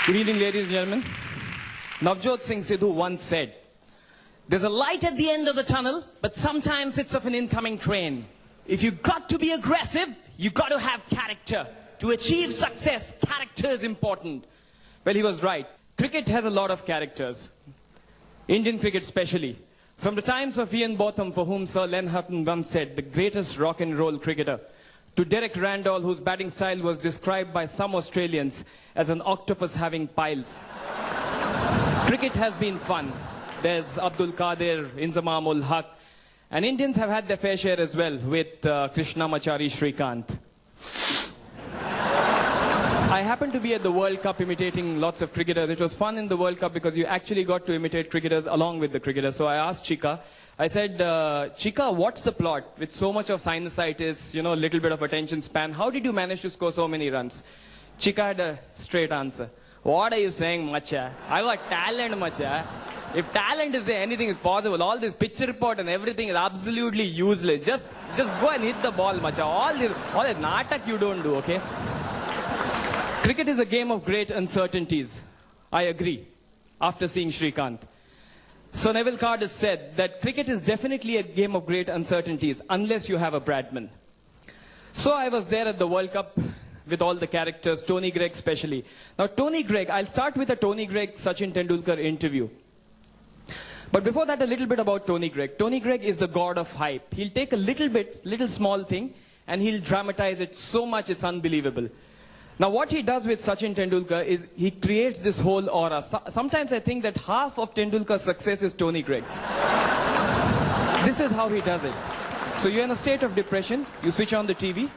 Good evening, ladies and gentlemen. Navjot Singh Sidhu once said, "There's a light at the end of the tunnel, but sometimes it's of an incoming train. If you've got to be aggressive, you've got to have character. To achieve success, character is important." Well, he was right. Cricket has a lot of characters. Indian cricket especially. From the times of Ian Botham, for whom Sir Len Hutton once said, the greatest rock and roll cricketer, to Derek Randall, whose batting style was described by some Australians as an octopus having piles. Cricket has been fun. There's Abdul Qadir, Inzamam ul Haq, and Indians have had their fair share as well with Krishnamachari Shrikant. I happened to be at the World Cup imitating lots of cricketers. It was fun in the World Cup because you actually got to imitate cricketers along with the cricketers. So I asked Chika, I said, Chika, what's the plot? With so much of sinusitis, you know, a little bit of attention span, how did you manage to score so many runs? Chika had a straight answer. What are you saying, macha? I got talent, macha. If talent is there, anything is possible. All this pitch report and everything is absolutely useless. Just go and hit the ball, macha. All this natak you don't do, okay? Cricket is a game of great uncertainties. I agree, after seeing Shrikant. Sir Neville Card has said that cricket is definitely a game of great uncertainties, unless you have a Bradman. So I was there at the World Cup with all the characters, Tony Greig especially. Now Tony Greig, I'll start with a Tony Greig Sachin Tendulkar interview. But before that, a little bit about Tony Greig. Tony Greig is the god of hype. He'll take a little small thing, and he'll dramatize it so much it's unbelievable. Now what he does with Sachin Tendulkar is he creates this whole aura. Sometimes I think that half of Tendulkar's success is Tony Greig's. This is how he does it. So you're in a state of depression, you switch on the TV.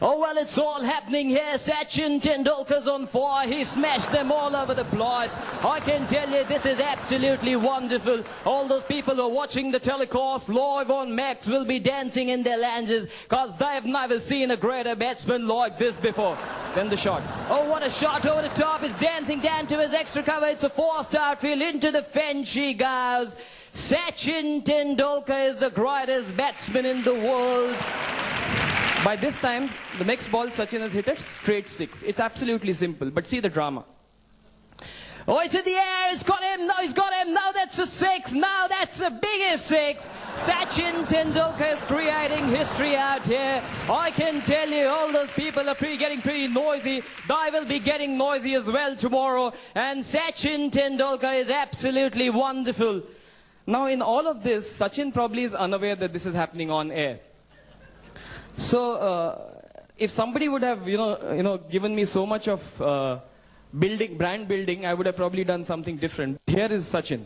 Oh, well, it's all happening here. Sachin Tendulkar's on fire. He smashed them all over the place. I can tell you, this is absolutely wonderful. All those people who are watching the telecast live on Max will be dancing in their lounges because they've never seen a greater batsman like this before. Then the shot. Oh, what a shot over the top. He's dancing down to his extra cover. It's a forced outfield. Into the fence she goes. Sachin Tendulkar is the greatest batsman in the world. By this time, the next ball Sachin has hit a straight six. It's absolutely simple, but see the drama. Oh, it's in the air, he's got him, no, he's got him, now that's a six, now that's the biggest six. Sachin Tendulkar is creating history out here. I can tell you, all those people are getting pretty noisy. They will be getting noisy as well tomorrow. And Sachin Tendulkar is absolutely wonderful. Now in all of this, Sachin probably is unaware that this is happening on air. So, if somebody would have, given me so much of brand building, I would have probably done something different. Here is Sachin.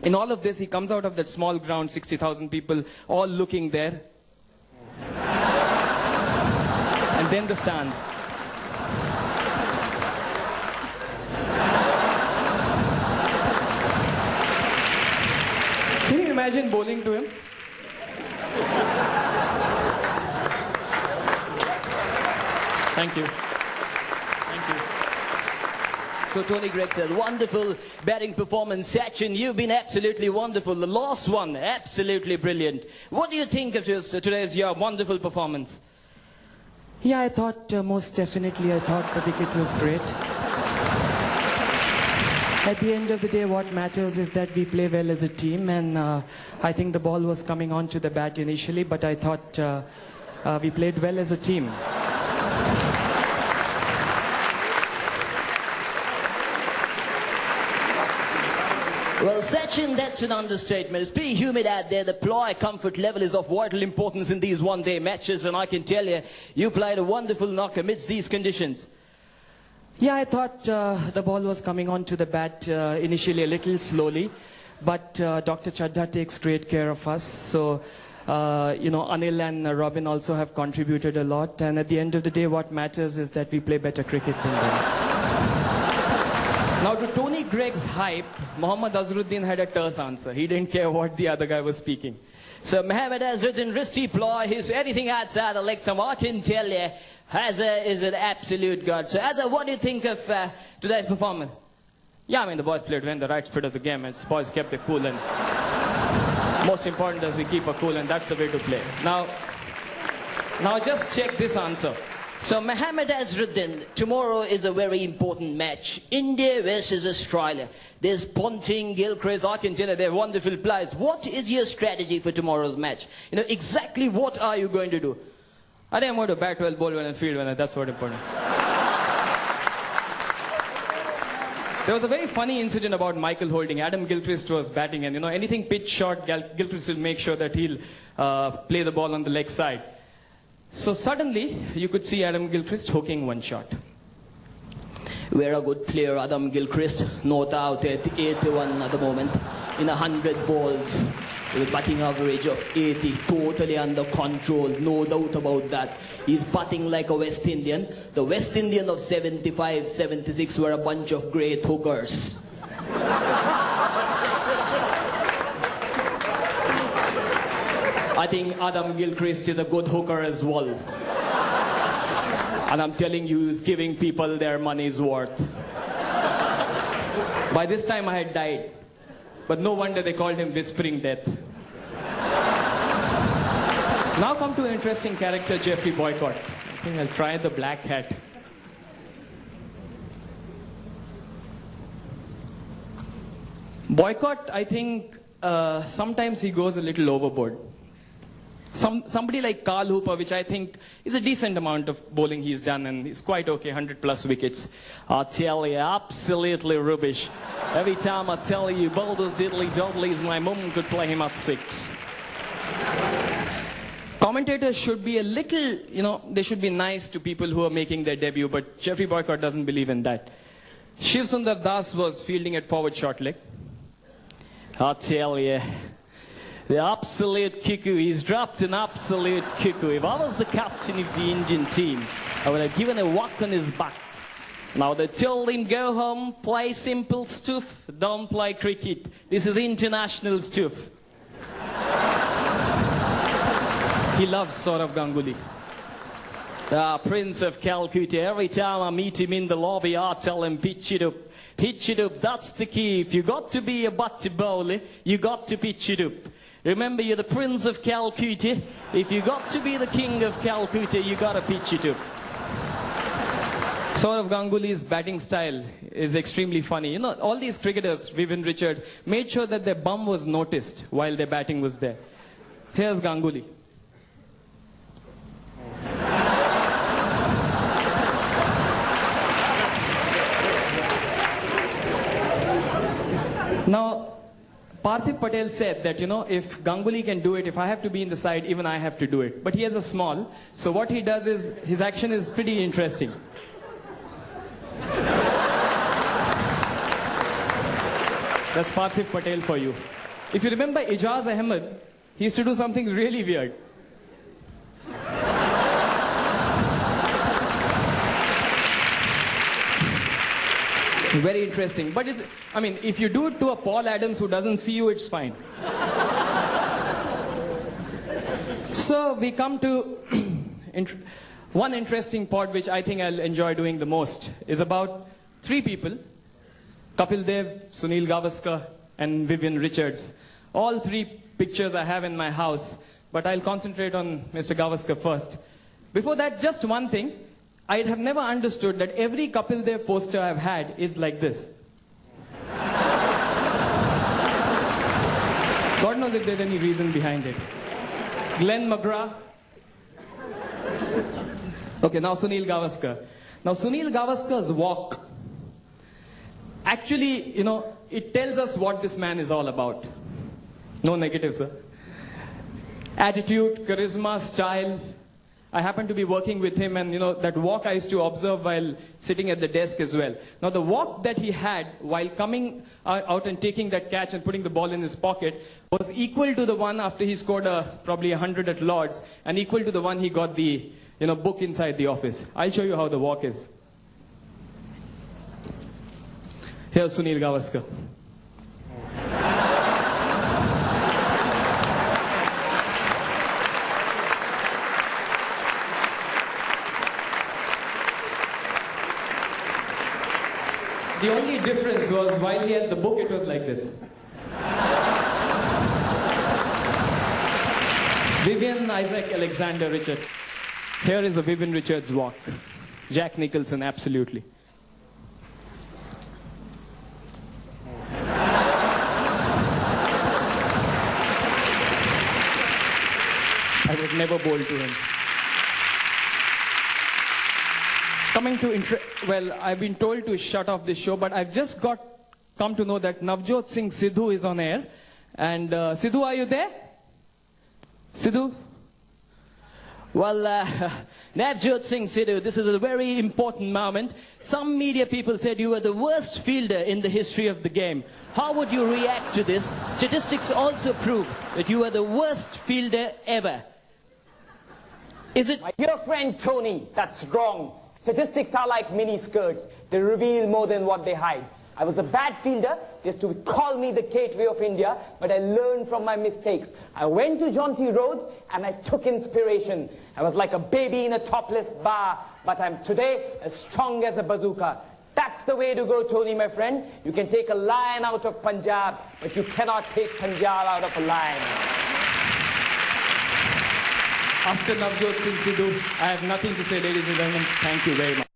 In all of this, he comes out of that small ground, 60,000 people, all looking there. And then the stands. Can you imagine bowling to him? Thank you. Thank you. So Tony Greig said, wonderful batting performance. Sachin, you've been absolutely wonderful. The last one, absolutely brilliant. What do you think of today's wonderful performance? Yeah, I thought, most definitely, I thought the wicket was great. At the end of the day, what matters is that we play well as a team, and I think the ball was coming on to the bat initially, but I thought we played well as a team. Well, Sachin, that's an understatement. It's pretty humid out there. The ply comfort level is of vital importance in these one-day matches, and I can tell you, you played a wonderful knock amidst these conditions. Yeah, I thought the ball was coming on to the bat initially a little slowly, but Dr. Chadha takes great care of us. So, Anil and Robin also have contributed a lot, and at the end of the day, what matters is that we play better cricket than them. Now, to Tony Greig's hype, Mohammad Azharuddin had a terse answer. He didn't care what the other guy was speaking. So Mohammad Azharuddin, wristy ploy, he's anything outside the leg stump, I can tell you, Hazza is an absolute god. So Hazza, what do you think of today's performance? Yeah, I mean, the boys played well in the right spirit of the game, and the boys kept it cool, and most important is we keep it cool, and that's the way to play. Now just check this answer. So Mohammad Azruddin, tomorrow is a very important match. India versus Australia. There's Ponting, Gilchrist, I can tell you they're wonderful players. What is your strategy for tomorrow's match? You know, exactly what are you going to do? I think I'm going to bat well, bowl well and field well. That's what important. There was a very funny incident about Michael Holding. Adam Gilchrist was batting and, you know, anything pitch short, Gilchrist will make sure that he'll play the ball on the leg side. So suddenly, you could see Adam Gilchrist hooking one shot. We're a good player, Adam Gilchrist. Not out at 81 at the moment. In 100 balls. With a batting average of 80. Totally under control. No doubt about that. He's batting like a West Indian. The West Indian of 75, 76 were a bunch of great hookers. I think Adam Gilchrist is a good hooker as well. And I'm telling you, he's giving people their money's worth. By this time I had died. But no wonder they called him Whispering Death. Now come to an interesting character, Geoffrey Boycott. I think I'll try the black hat. Boycott, I think sometimes he goes a little overboard. Somebody like Carl Hooper, which I think is a decent amount of bowling he's done, and he's quite okay, 100 plus wickets. I tell you, absolutely rubbish. Every time I tell you, boulders diddly doddlies, my mum could play him at 6. Commentators should be a little, you know, they should be nice to people who are making their debut, but Geoffrey Boycott doesn't believe in that. Shiv Sundar Das was fielding at forward short leg. I tell you, the absolute cuckoo. He's dropped an absolute cuckoo. If I was the captain of the Indian team, I would have given a whack on his back. Now they told him, go home, play simple stuff, don't play cricket. This is international stuff. He loves Sourav Ganguly. Prince of Calcutta. Every time I meet him in the lobby, I tell him, pitch it up. Pitch it up, that's the key. If you got to be a butter bowler, you got to pitch it up. Remember, you're the Prince of Calcutta. If you got to be the King of Calcutta, you got to pitch it up. Sourav Ganguly's batting style is extremely funny. You know, all these cricketers, Vivian Richards, made sure that their bum was noticed while their batting was there. Here's Ganguly. Now, Parthiv Patel said that, you know, if Ganguly can do it, if I have to be in the side, even I have to do it. But he has a small, so what he does is, his action is pretty interesting. That's Parthiv Patel for you. If you remember Ijaz Ahmed, he used to do something really weird. Very interesting. But it's, I mean, if you do it to a Paul Adams who doesn't see you, it's fine. So we come to one interesting part which I think I'll enjoy doing the most is about 3 people. Kapil Dev, Sunil Gavaskar and Vivian Richards. All 3 pictures I have in my house, but I'll concentrate on Mr. Gavaskar first. Before that, just one thing. I have never understood that every Kapil Dev poster I've had is like this. God knows if there's any reason behind it. Glenn McGrath. Okay, now Sunil Gavaskar. Now Sunil Gavaskar's walk, actually, you know, it tells us what this man is all about. No negative, sir. Attitude, charisma, style. I happened to be working with him, and you know, that walk I used to observe while sitting at the desk as well. Now the walk that he had while coming out and taking that catch and putting the ball in his pocket was equal to the one after he scored probably 100 at Lords, and equal to the one he got the, you know, book inside the office. I'll show you how the walk is. Here's Sunil Gavaskar. The only difference was while he had the book, it was like this. Vivian Isaac Alexander Richards. Here is a Vivian Richards walk. Jack Nicholson, absolutely. I would never bowl to him. Coming to well, I've been told to shut off this show, but I've just come to know that Navjot Singh Sidhu is on air. And Sidhu, are you there? Sidhu? Well, Navjot Singh Sidhu, this is a very important moment. Some media people said you were the worst fielder in the history of the game. How would you react to this? Statistics also prove that you were the worst fielder ever. Is it? My dear friend Tony, that's wrong. Statistics are like mini skirts. They reveal more than what they hide. I was a bad fielder. They used to call me the gateway of India, but I learned from my mistakes. I went to Jonty Rhodes and I took inspiration. I was like a baby in a topless bar, but I'm today as strong as a bazooka. That's the way to go, Tony, my friend. You can take a lion out of Punjab, but you cannot take Punjab out of a lion. After Navjot Singh Sidhu, I have nothing to say, ladies and gentlemen. Thank you very much.